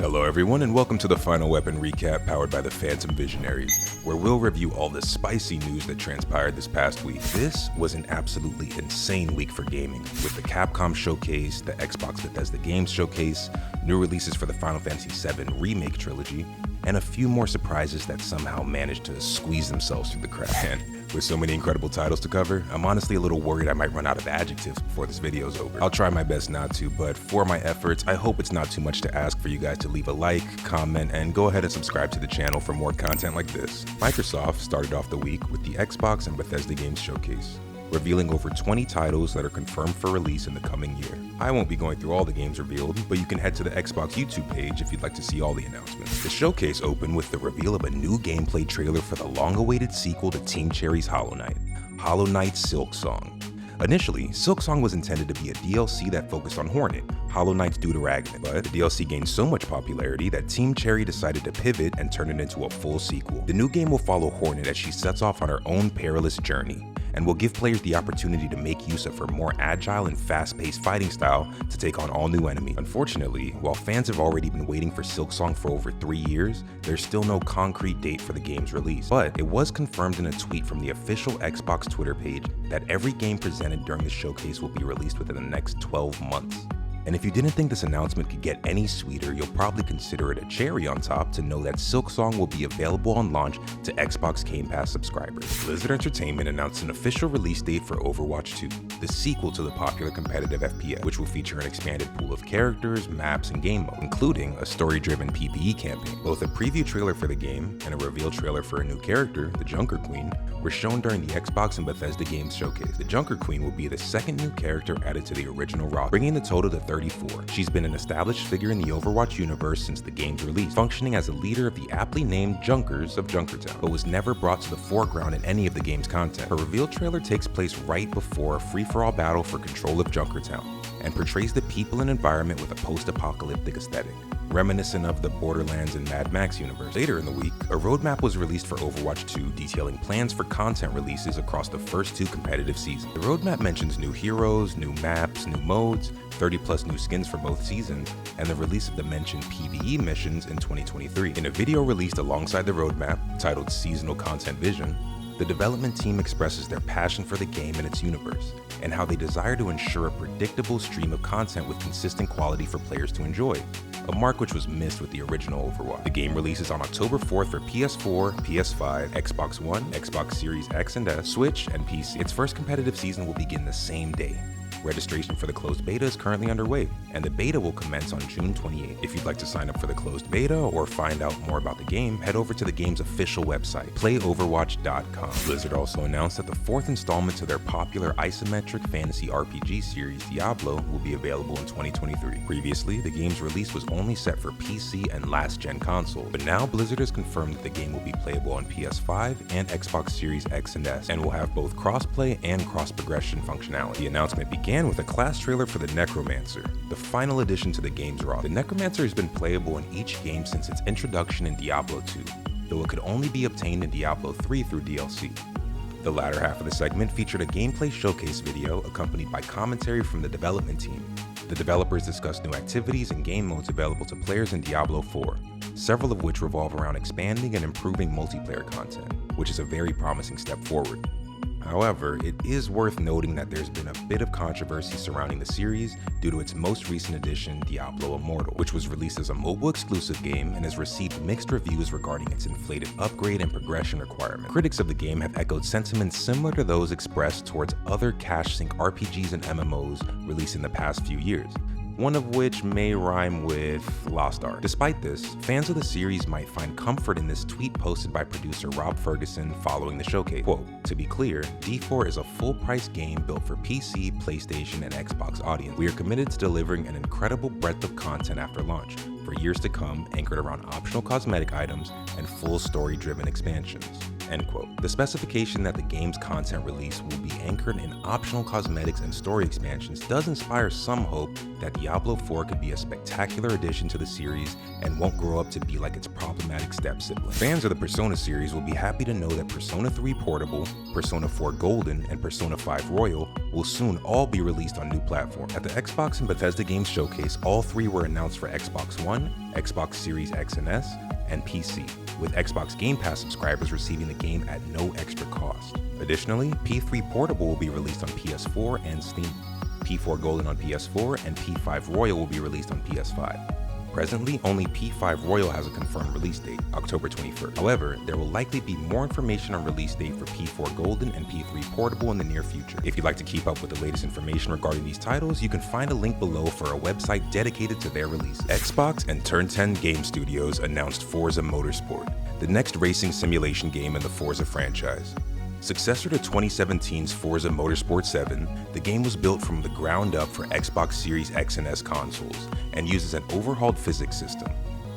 Hello everyone, and welcome to the Final Weapon recap powered by the Phantom Visionaries, where we'll review all the spicy news that transpired this past week. This was an absolutely insane week for gaming, with the Capcom showcase, the Xbox Bethesda Games showcase, new releases for the Final Fantasy VII Remake trilogy, and a few more surprises that somehow managed to squeeze themselves through the cracks. And with so many incredible titles to cover, I'm honestly a little worried I might run out of adjectives before this video is over. I'll try my best not to, but for my efforts, I hope it's not too much to ask for you guys to leave a like, comment, and go ahead and subscribe to the channel for more content like this. Microsoft started off the week with the Xbox and Bethesda Games showcase, revealing over 20 titles that are confirmed for release in the coming year. I won't be going through all the games revealed, but you can head to the Xbox YouTube page if you'd like to see all the announcements. The showcase opened with the reveal of a new gameplay trailer for the long-awaited sequel to Team Cherry's Hollow Knight, Hollow Knight Silksong. Initially, Silksong was intended to be a DLC that focused on Hornet, Hollow Knight's deuteragonist, but the DLC gained so much popularity that Team Cherry decided to pivot and turn it into a full sequel. The new game will follow Hornet as she sets off on her own perilous journey, and will give players the opportunity to make use of her more agile and fast-paced fighting style to take on all new enemies. Unfortunately, while fans have already been waiting for Silksong for over 3 years, there's still no concrete date for the game's release. But it was confirmed in a tweet from the official Xbox Twitter page that every game presented during the showcase will be released within the next 12 months. And if you didn't think this announcement could get any sweeter, you'll probably consider it a cherry on top to know that Silksong will be available on launch to Xbox Game Pass subscribers. Blizzard Entertainment announced an official release date for Overwatch 2, the sequel to the popular competitive FPS, which will feature an expanded pool of characters, maps, and game mode, including a story-driven PvE campaign. Both a preview trailer for the game and a reveal trailer for a new character, the Junker Queen, were shown during the Xbox and Bethesda Games showcase. The Junker Queen will be the second new character added to the original roster, bringing the total to 34. She's been an established figure in the Overwatch universe since the game's release, functioning as a leader of the aptly named Junkers of Junkertown, but was never brought to the foreground in any of the game's content. Her reveal trailer takes place right before a free-for-all battle for control of Junkertown, and portrays the people and environment with a post-apocalyptic aesthetic, reminiscent of the Borderlands and Mad Max universe. Later in the week, a roadmap was released for Overwatch 2 detailing plans for content releases across the first 2 competitive seasons. The roadmap mentions new heroes, new maps, new modes, 30+ new skins for both seasons, and the release of the mentioned PvE missions in 2023. In a video released alongside the roadmap, titled Seasonal Content Vision, the development team expresses their passion for the game and its universe, and how they desire to ensure a predictable stream of content with consistent quality for players to enjoy, a mark which was missed with the original Overwatch. The game releases on October 4th for PS4, PS5, Xbox One, Xbox Series X and S, Switch, and PC. Its first competitive season will begin the same day. Registration for the closed beta is currently underway, and the beta will commence on June 28th. If you'd like to sign up for the closed beta or find out more about the game, head over to the game's official website, playoverwatch.com. Blizzard also announced that the 4th installment to their popular isometric fantasy RPG series, Diablo, will be available in 2023. Previously, the game's release was only set for PC and last-gen console, but now Blizzard has confirmed that the game will be playable on PS5 and Xbox Series X and S, and will have both cross-play and cross-progression functionality. The announcement began with a class trailer for the Necromancer, the final addition to the game's roster. The Necromancer has been playable in each game since its introduction in Diablo 2, though it could only be obtained in Diablo 3 through DLC. The latter half of the segment featured a gameplay showcase video accompanied by commentary from the development team. The developers discussed new activities and game modes available to players in Diablo 4, several of which revolve around expanding and improving multiplayer content, which is a very promising step forward. However, it is worth noting that there's been a bit of controversy surrounding the series due to its most recent edition, Diablo Immortal, which was released as a mobile exclusive game and has received mixed reviews regarding its inflated upgrade and progression requirements. Critics of the game have echoed sentiments similar to those expressed towards other cash sync RPGs and MMOs released in the past few years, one of which may rhyme with Lost Ark. Despite this, fans of the series might find comfort in this tweet posted by producer Rob Ferguson following the showcase. Quote, "To be clear, D4 is a full-price game built for PC, PlayStation, and Xbox audience. We are committed to delivering an incredible breadth of content after launch, for years to come, anchored around optional cosmetic items and full story-driven expansions." end quote. The specification that the game's content release will be anchored in optional cosmetics and story expansions does inspire some hope that Diablo 4 could be a spectacular addition to the series and won't grow up to be like its problematic step-sibling. Fans of the Persona series will be happy to know that Persona 3 Portable, Persona 4 Golden, and Persona 5 Royal will soon all be released on new platforms. At the Xbox and Bethesda Games Showcase, all three were announced for Xbox One, Xbox Series X and S, and PC, with Xbox Game Pass subscribers receiving the game at no extra cost. Additionally, P3 Portable will be released on PS4 and Steam. P4 Golden on PS4 and P5 Royal will be released on PS5. Presently, only P5 Royal has a confirmed release date, October 21st. However, there will likely be more information on release date for P4 Golden and P3 Portable in the near future. If you'd like to keep up with the latest information regarding these titles, you can find a link below for a website dedicated to their release. Xbox and Turn 10 Game Studios announced Forza Motorsport, the next racing simulation game in the Forza franchise. Successor to 2017's Forza Motorsport 7, the game was built from the ground up for Xbox Series X and S consoles and uses an overhauled physics system.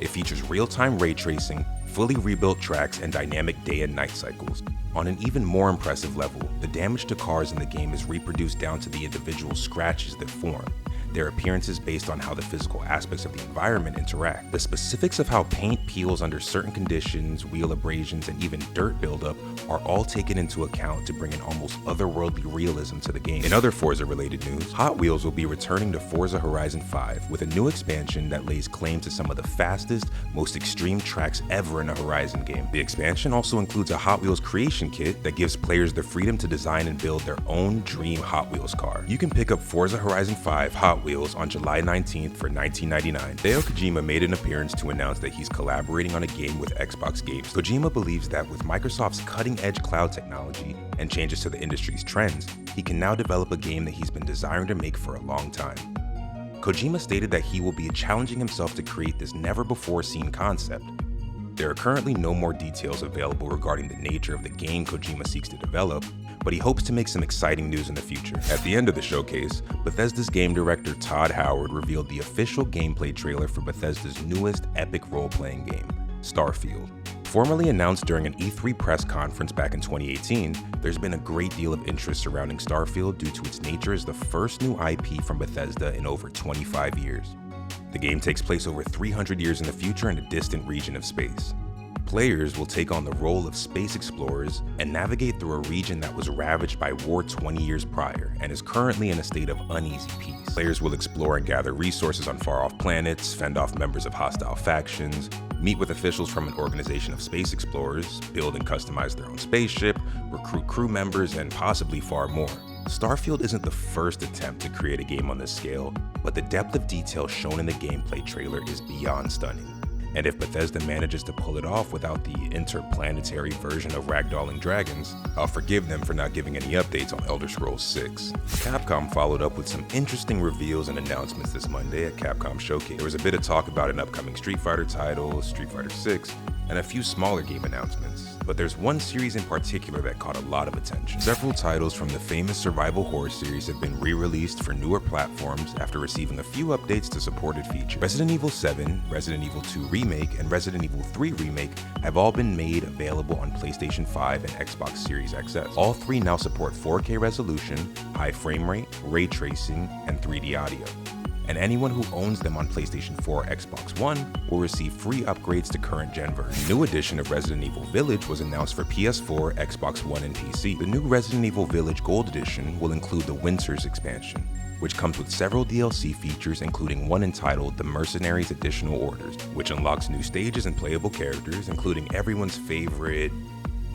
It features real-time ray tracing, fully rebuilt tracks, and dynamic day and night cycles. On an even more impressive level, the damage to cars in the game is reproduced down to the individual scratches that form, their appearances based on how the physical aspects of the environment interact. The specifics of how paint peels under certain conditions, wheel abrasions, and even dirt buildup are all taken into account to bring an almost otherworldly realism to the game. In other Forza-related news, Hot Wheels will be returning to Forza Horizon 5 with a new expansion that lays claim to some of the fastest, most extreme tracks ever in a Horizon game. The expansion also includes a Hot Wheels creation kit that gives players the freedom to design and build their own dream Hot Wheels car. You can pick up Forza Horizon 5 Hot Wheels on July 19th for $19.99. Hideo Kojima made an appearance to announce that he's collaborating on a game with Xbox Games. Kojima believes that with Microsoft's cutting-edge cloud technology and changes to the industry's trends, he can now develop a game that he's been desiring to make for a long time. Kojima stated that he will be challenging himself to create this never-before-seen concept. There are currently no more details available regarding the nature of the game Kojima seeks to develop, but he hopes to make some exciting news in the future. At the end of the showcase, Bethesda's game director Todd Howard revealed the official gameplay trailer for Bethesda's newest epic role-playing game, Starfield. Formerly announced during an E3 press conference back in 2018, there's been a great deal of interest surrounding Starfield due to its nature as the first new IP from Bethesda in over 25 years. The game takes place over 300 years in the future in a distant region of space. Players will take on the role of space explorers and navigate through a region that was ravaged by war 20 years prior and is currently in a state of uneasy peace. Players will explore and gather resources on far-off planets, fend off members of hostile factions, meet with officials from an organization of space explorers, build and customize their own spaceship, recruit crew members, and possibly far more. Starfield isn't the first attempt to create a game on this scale, but the depth of detail shown in the gameplay trailer is beyond stunning. And if Bethesda manages to pull it off without the interplanetary version of ragdolling dragons, I'll forgive them for not giving any updates on Elder Scrolls 6. Capcom followed up with some interesting reveals and announcements this Monday at Capcom Showcase. There was a bit of talk about an upcoming Street Fighter title, Street Fighter 6, and a few smaller game announcements. But there's one series in particular that caught a lot of attention. Several titles from the famous survival horror series have been re-released for newer platforms after receiving a few updates to supported features. Resident Evil 7, Resident Evil 2 Remake, and Resident Evil 3 Remake have all been made available on PlayStation 5 and Xbox Series XS. All three now support 4K resolution, high frame rate, ray tracing, and 3D audio. And anyone who owns them on PlayStation 4 or Xbox One will receive free upgrades to current-gen versions. A new edition of Resident Evil Village was announced for PS4, Xbox One, and PC. The new Resident Evil Village Gold Edition will include the Winter's expansion, which comes with several DLC features including one entitled The Mercenaries Additional Orders, which unlocks new stages and playable characters, including everyone's favorite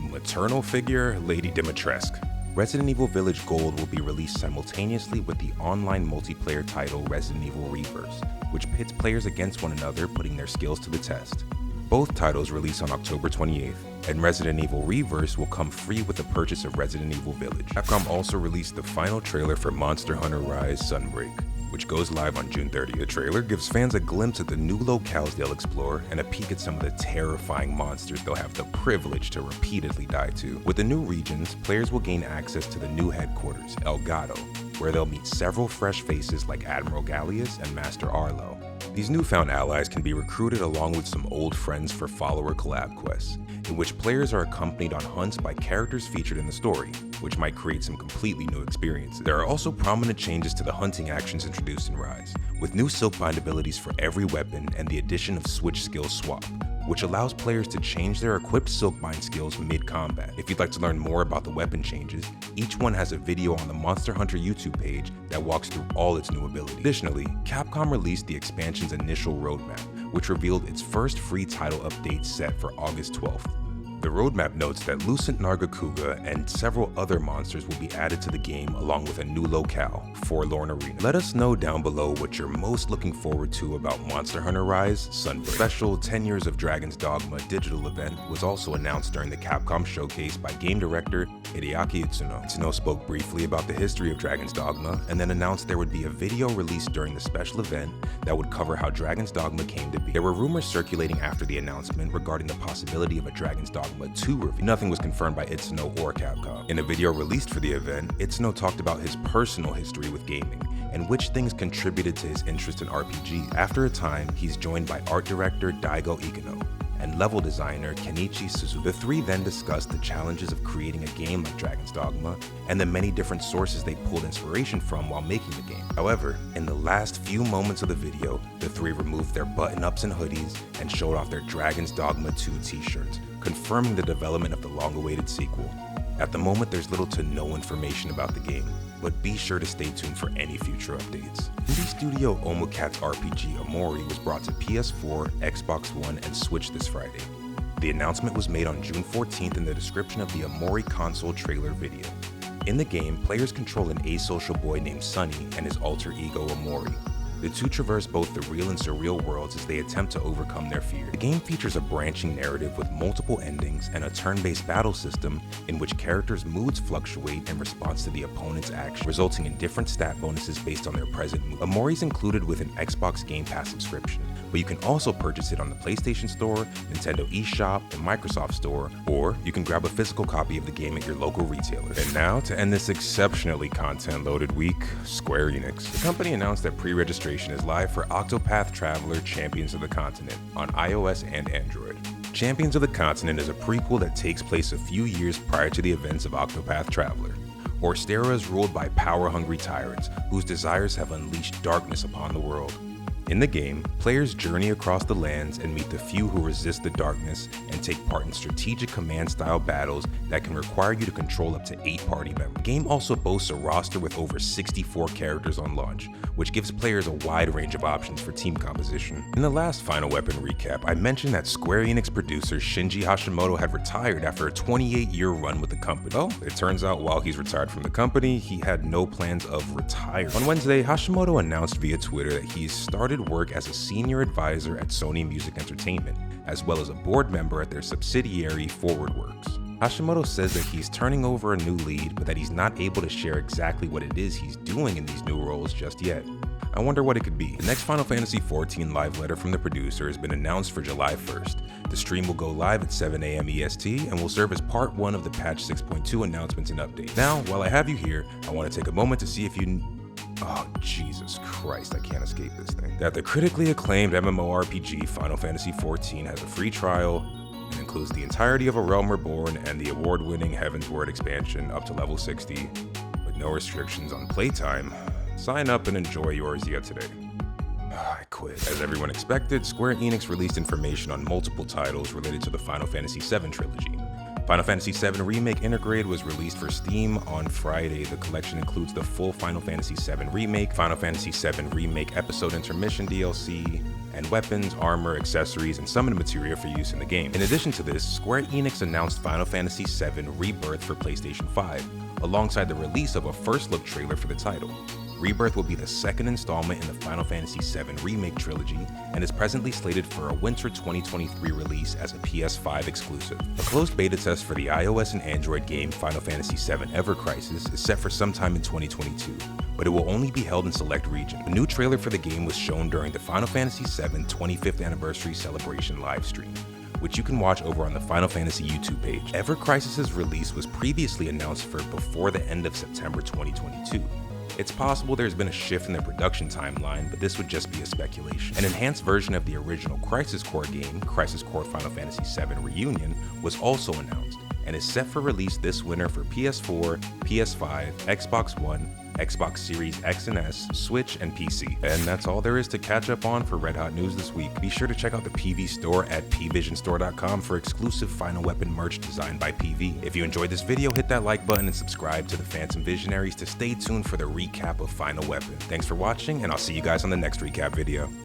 maternal figure, Lady Dimitrescu. Resident Evil Village Gold will be released simultaneously with the online multiplayer title Resident Evil Rebirth, which pits players against one another, putting their skills to the test. Both titles release on October 28th, and Resident Evil Rebirth will come free with the purchase of Resident Evil Village. Capcom also released the final trailer for Monster Hunter Rise Sunbreak, which goes live on June 30th. The trailer gives fans a glimpse of the new locales they'll explore and a peek at some of the terrifying monsters they'll have the privilege to repeatedly die to. With the new regions, players will gain access to the new headquarters, El Gato, where they'll meet several fresh faces like Admiral Gallius and Master Arlo. These newfound allies can be recruited along with some old friends for follower collab quests, in which players are accompanied on hunts by characters featured in the story, which might create some completely new experiences. There are also prominent changes to the hunting actions introduced in Rise, with new Silkbind abilities for every weapon and the addition of Switch Skill Swap, which allows players to change their equipped Silkbind skills mid-combat. If you'd like to learn more about the weapon changes, each one has a video on the Monster Hunter YouTube page that walks through all its new abilities. Additionally, Capcom released the expansion's initial roadmap, which revealed its first free title update set for August 12th. The roadmap notes that Lucent Nargacuga and several other monsters will be added to the game along with a new locale, Forlorn Arena. Let us know down below what you're most looking forward to about Monster Hunter Rise Sunbreak. Special 10 Years of Dragon's Dogma digital event was also announced during the Capcom showcase by game director Hideaki Itsuno. Itsuno spoke briefly about the history of Dragon's Dogma and then announced there would be a video released during the special event that would cover how Dragon's Dogma came to be. There were rumors circulating after the announcement regarding the possibility of a Dragon's Dogma 2 review. Nothing was confirmed by Itsuno or Capcom. In a video released for the event, Itsuno talked about his personal history with gaming and which things contributed to his interest in RPGs. After a time, he's joined by art director Daigo Ikano and level designer Kenichi Suzuki. The three then discussed the challenges of creating a game like Dragon's Dogma and the many different sources they pulled inspiration from while making the game. However, in the last few moments of the video, the three removed their button-ups and hoodies and showed off their Dragon's Dogma 2 t-shirts, confirming the development of the long-awaited sequel. At the moment, there's little to no information about the game, but be sure to stay tuned for any future updates. Indie studio Omocat's RPG Omori was brought to PS4, Xbox One, and Switch this Friday. The announcement was made on June 14th in the description of the Omori console trailer video. In the game, players control an asocial boy named Sunny and his alter ego Omori. The two traverse both the real and surreal worlds as they attempt to overcome their fear. The game features a branching narrative with multiple endings and a turn-based battle system in which characters' moods fluctuate in response to the opponent's action, resulting in different stat bonuses based on their present mood. Omori is included with an Xbox Game Pass subscription, but you can also purchase it on the PlayStation Store, Nintendo eShop, the Microsoft Store, or you can grab a physical copy of the game at your local retailer. And now, to end this exceptionally content-loaded week, Square Enix. The company announced that pre-registration is live for Octopath Traveler Champions of the Continent on iOS and Android. Champions of the Continent is a prequel that takes place a few years prior to the events of Octopath Traveler. Orstera is ruled by power-hungry tyrants whose desires have unleashed darkness upon the world. In the game, players journey across the lands and meet the few who resist the darkness and take part in strategic command-style battles that can require you to control up to 8 party members. The game also boasts a roster with over 64 characters on launch, which gives players a wide range of options for team composition. In the last Final Weapon recap, I mentioned that Square Enix producer Shinji Hashimoto had retired after a 28-year run with the company. Well, it turns out while he's retired from the company, he had no plans of retiring. On Wednesday, Hashimoto announced via Twitter that he's started work as a senior advisor at Sony Music Entertainment, as well as a board member at their subsidiary ForwardWorks. Hashimoto says that he's turning over a new lead, but that he's not able to share exactly what it is he's doing in these new roles just yet. I wonder what it could be. The next Final Fantasy XIV live letter from the producer has been announced for July 1st. The stream will go live at 7 AM EST and will serve as part 1 of the patch 6.2 announcements and updates. Now, while I have you here, I want to take a moment to see if you oh, Jesus Christ, I can't escape this thing. That the critically acclaimed MMORPG Final Fantasy XIV has a free trial and includes the entirety of A Realm Reborn and the award-winning Heavensward expansion up to level 60, with no restrictions on playtime. Sign up and enjoy yours yet today. I quit. As everyone expected, Square Enix released information on multiple titles related to the Final Fantasy VII trilogy. Final Fantasy VII Remake Intergrade was released for Steam on Friday. The collection includes the full Final Fantasy VII Remake, Final Fantasy VII Remake Episode Intermission DLC, and weapons, armor, accessories, and summoned materia for use in the game. In addition to this, Square Enix announced Final Fantasy VII Rebirth for PlayStation 5, alongside the release of a first-look trailer for the title. Rebirth will be the second installment in the Final Fantasy VII Remake trilogy and is presently slated for a winter 2023 release as a PS5 exclusive. A closed beta test for the iOS and Android game Final Fantasy VII Ever Crisis is set for sometime in 2022, but it will only be held in select regions. A new trailer for the game was shown during the Final Fantasy VII 25th Anniversary Celebration livestream, which you can watch over on the Final Fantasy YouTube page. Ever Crisis's release was previously announced for before the end of September 2022. It's possible there's been a shift in the production timeline, but this would just be a speculation. An enhanced version of the original Crisis Core game, Crisis Core Final Fantasy VII Reunion, was also announced, and is set for release this winter for PS4, PS5, Xbox One, Xbox Series X and S, Switch, and PC. And that's all there is to catch up on for Red Hot News this week. Be sure to check out the PV store at pvisionstore.com for exclusive Final Weapon merch designed by PV. If you enjoyed this video, hit that like button and subscribe to the Phantom Visionaries to stay tuned for the recap of Final Weapon. Thanks for watching, and I'll see you guys on the next recap video.